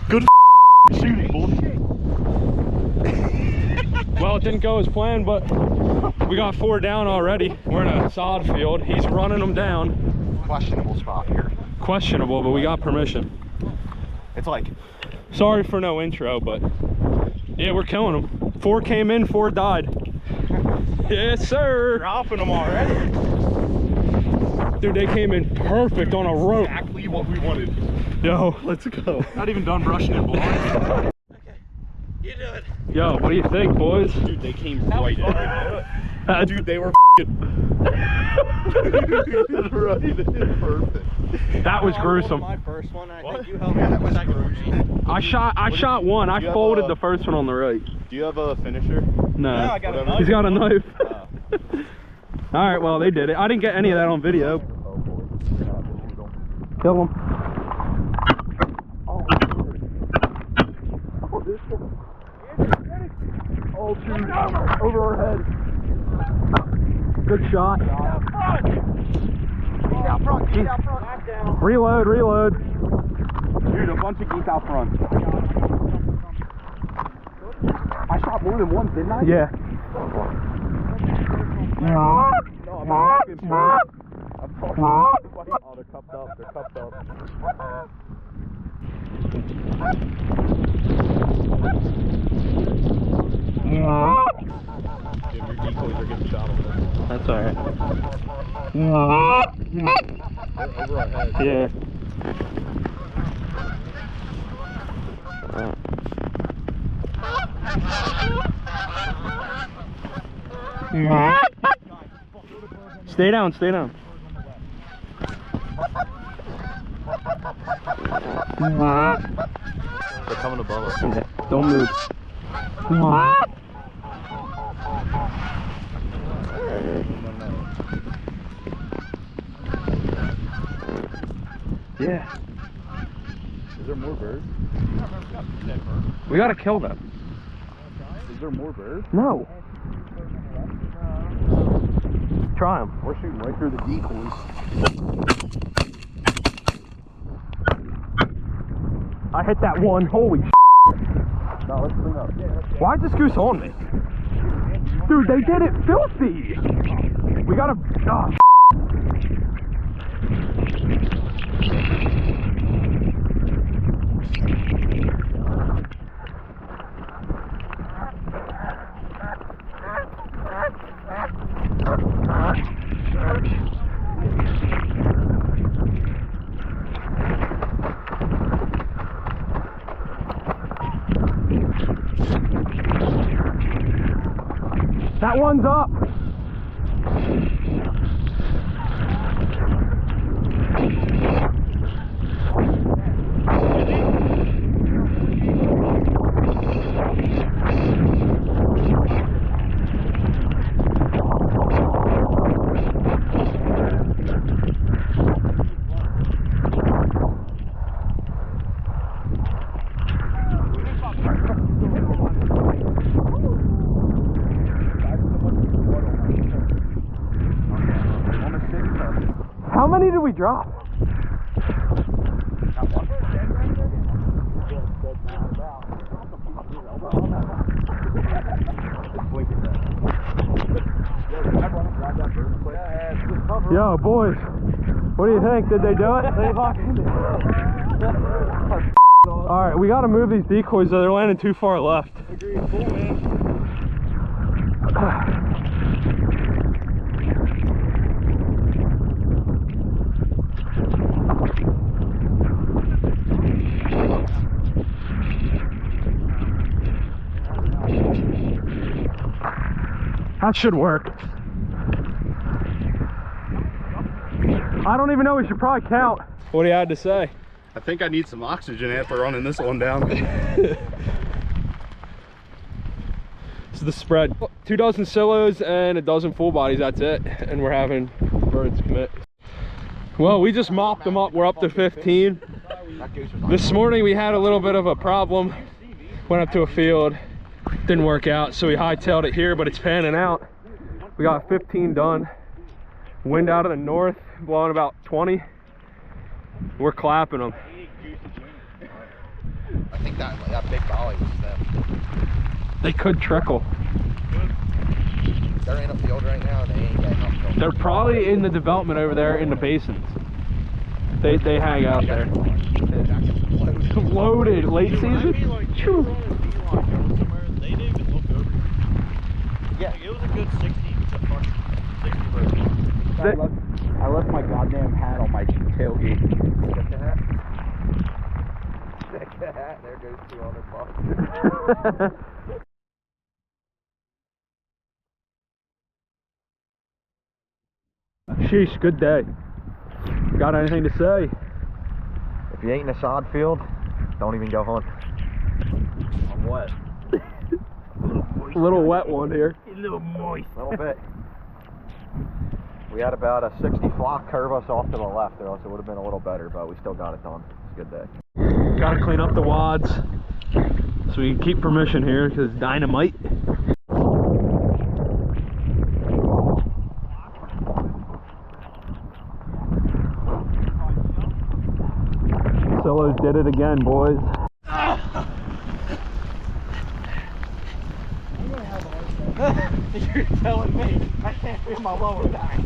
Good shooting, boy. Well, it didn't go as planned, but we got 4 down already. We're in a sod field. He's running them down. Questionable spot here. Questionable, but we got permission. It's like, sorry for no intro, but yeah, we're killing them. 4 came in, 4 died. Yes, sir. dropping them already. Dude, they came in perfect on a rope. Exactly what we wanted. Yo, let's go. Not even done brushing it, boy. Okay, you do it. Yo, what do you think, boys? Dude, they came right in. Dude, they were right in. Perfect. That was gruesome. My first one, I think you helped me with the second one. I shot one. I have folded a- the first one on the right. Do you have a finisher? No. I got a knife. He's got a knife. All right, well, they did it. I didn't get any of that on video. Kill him. Oh, dude, over our head. Good shot. Get out front, get out front. Back down. Reload, reload. Dude, a bunch of geese out front. I shot more than one, didn't I? Yeah. No, I'm talking to somebody. Oh, they're cupped up. They're cupped up. Dude, your decoys are getting shot over. That's all right. They're over our heads. Yeah. Stay down, stay down. They're coming above us. Okay, don't move. Yeah. Is there more birds? We gotta kill them. Is there more birds? No. Try them. We're shooting right through the decoys. I hit that one. Holy sh**. No, let's clean up. Why is this goose on me? Dude, they did it filthy. We gotta. Oh, sh**. That one's up. How many did we drop? Yo, boys, what do you think? Did they do it? All right, we got to move these decoys. They're landing too far left. That should work. I don't even know, we should probably count. What do you have to say? I think I need some oxygen after running this one down. So the spread, 2 dozen silos and a dozen full bodies, that's it. And we're having birds commit. Well, we just mopped them up, we're up to 15. This morning we had a little bit of a problem. Went up to a field, didn't work out, so we hightailed it here, but it's panning out. We got 15 done. Wind out of the north, blowing about 20. We're clapping them. I think that big volley was them. They could trickle. They're in a field right now. They ain't getting up till. They're probably in the development over there in the basins. They hang out there. Loaded late season. Phew. They didn't even look over. Yeah. Like, it was a good 60 to 60 birds. I left my goddamn hat on my tailgate. Check the hat. Check the hat. There goes $200. Sheesh, good day. Got anything to say? If you ain't in a sod field, don't even go hunt. I'm wet. A little wet one here. A little moist. A little bit. We had about a 60 flock curve us off to the left, or else it would have been a little better, but we still got it done. It's a good day. Gotta clean up the wads so we can keep permission here because dynamite. Solos did it again, boys. You're telling me I can't feel my lower back.